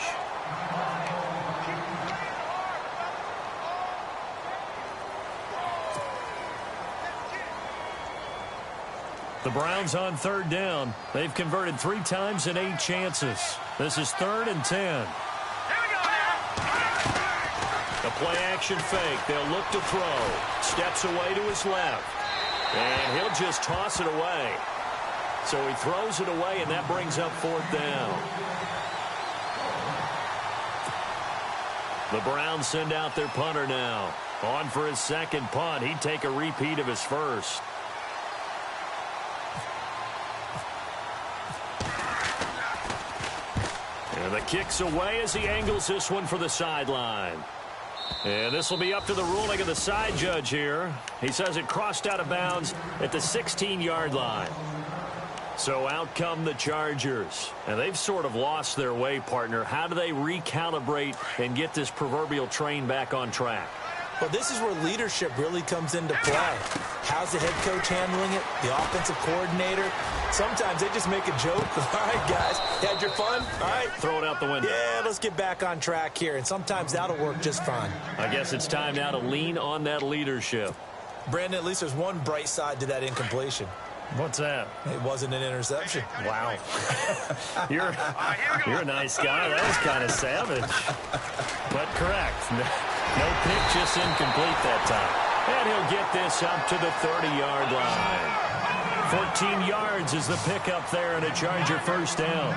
Speaker 2: The Browns on 3rd down. They've converted 3 times in 8 chances. This is 3rd and 10. A play-action fake. They'll look to throw. Steps away to his left. And he'll just toss it away. So he throws it away, and that brings up 4th down. The Browns send out their punter now. On for his second punt. He'd take a repeat of his first. And the kick's away as he angles this one for the sideline. And this will be up to the ruling of the side judge here. He says it crossed out of bounds at the 16-yard line. So out come the Chargers. And they've sort of lost their way, partner. How do they recalibrate and get this proverbial train back on track?
Speaker 1: Well, this is where leadership really comes into play. How's the head coach handling it? The offensive coordinator? Sometimes they just make a joke. All right, guys, you had your fun? All right.
Speaker 2: Throw it out the window.
Speaker 1: Yeah, let's get back on track here. And sometimes that'll work just fine.
Speaker 2: I guess it's time now to lean on that leadership.
Speaker 1: Brandon, at least there's one bright side to that incompletion.
Speaker 2: What's that?
Speaker 1: It wasn't an interception.
Speaker 2: Wow. You're a nice guy. That was kind of savage. But correct. No pick, just incomplete that time. And he'll get this up to the 30-yard line. 14 yards is the pickup there and a Charger first down.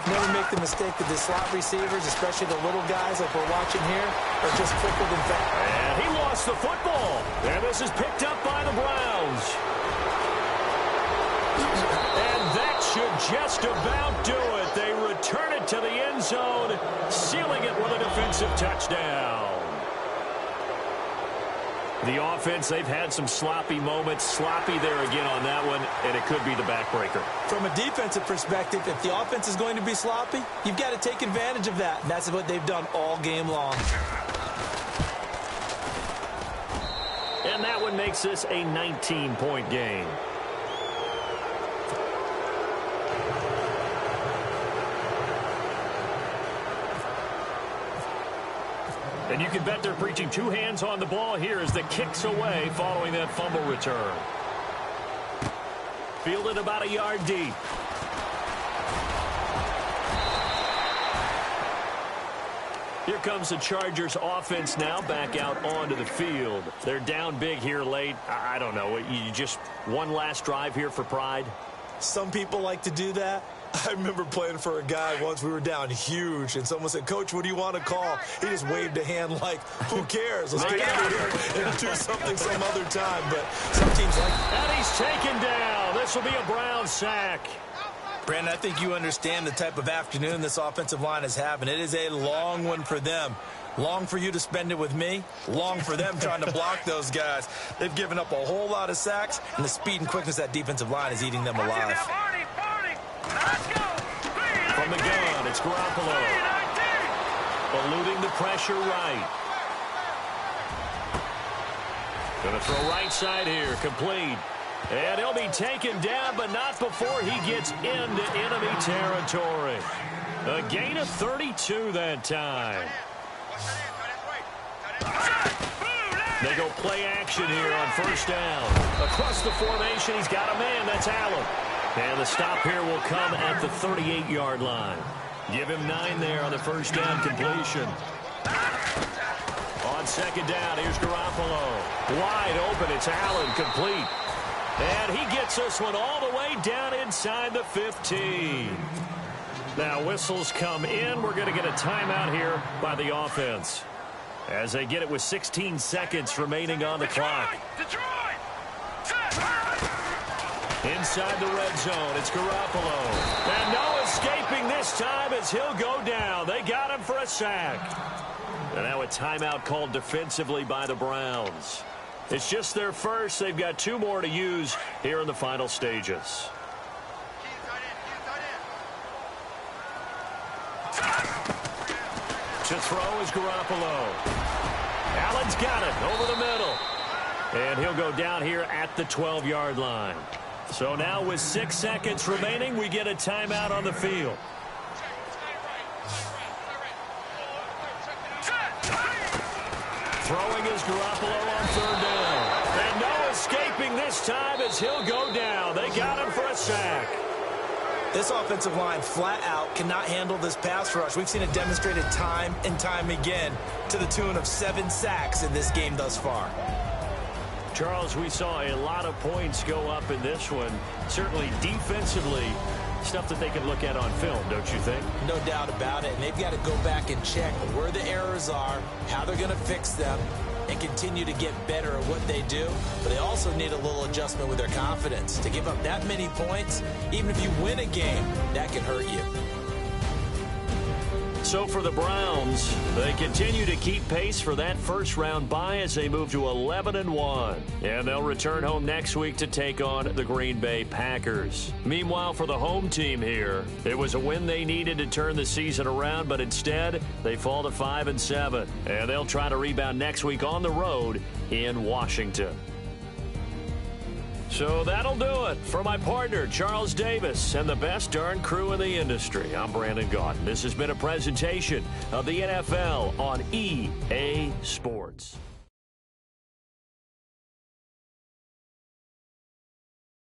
Speaker 1: Never make the mistake that the slot receivers, especially the little guys like we're watching here, are just quicker than fast.
Speaker 2: And he lost the football. And this is picked up by the Browns. And that should just about do it. They return it to the end zone, sealing it with a defensive touchdown. The offense, they've had some sloppy moments. Sloppy there again on that one, and it could be the backbreaker.
Speaker 1: From a defensive perspective, if the offense is going to be sloppy, you've got to take advantage of that. And that's what they've done all game long.
Speaker 2: And that one makes this a 19-point game. And you can bet they're preaching two hands on the ball here as the kick's away following that fumble return. Fielded about a yard deep. Here comes the Chargers offense now back out onto the field. They're down big here late. I don't know. You just one last drive here for pride?
Speaker 1: Some people like to do that. I remember playing for a guy once. We were down huge, and someone said, "Coach, what do you want to call?" He just waved a hand like, "Who cares? Let's get out of here and do something some other time." But some teams like that.
Speaker 2: And he's taken down. This will be a Brown sack.
Speaker 1: Brandon, I think you understand the type of afternoon this offensive line is having. It is a long one for them. Long for you to spend it with me. Long for them trying to block those guys. They've given up a whole lot of sacks, and the speed and quickness of that defensive line is eating them alive.
Speaker 2: From the gun, it's Garoppolo. Eluding the pressure right. Going to throw right side here, complete. And he'll be taken down, but not before he gets into enemy territory. A gain of 32 that time. They go play action here on first down. Across the formation, he's got a man. That's Allen. And the stop here will come at the 38-yard line. Give him 9 there on the first down completion. On second down, here's Garoppolo. Wide open, it's Allen, complete. And he gets this one all the way down inside the 15. Now whistles come in. We're going to get a timeout here by the offense, as they get it with 16 seconds remaining on the clock. Inside the red zone, it's Garoppolo. And no escaping this time as he'll go down. They got him for a sack. And now a timeout called defensively by the Browns. It's just their first. They've got 2 more to use here in the final stages. To throw is Garoppolo. Allen's got it over the middle. And he'll go down here at the 12-yard line. So now with 6 seconds remaining, we get a timeout on the field. Throwing is Garoppolo on third down. And no escaping this time as he'll go down. They got him for a sack.
Speaker 1: This offensive line flat out cannot handle this pass rush. We've seen it demonstrated time and time again to the tune of 7 sacks in this game thus far.
Speaker 2: Charles, we saw a lot of points go up in this one. Certainly defensively, Stuff that they can look at on film, don't you think?
Speaker 1: No doubt about it. And they've got to go back and check where the errors are, how they're going to fix them, and continue to get better at what they do. But they also need a little adjustment with their confidence. To give up that many points, even if you win a game, that can hurt you.
Speaker 2: So for the Browns, they continue to keep pace for that first-round bye as they move to 11-1. And they'll return home next week to take on the Green Bay Packers. Meanwhile, for the home team here, it was a win they needed to turn the season around, but instead, they fall to 5-7. And they'll try to rebound next week on the road in Washington. So that'll do it. For my partner, Charles Davis, and the best darn crew in the industry, I'm Brandon Gaudin. This has been a presentation of the NFL on EA Sports.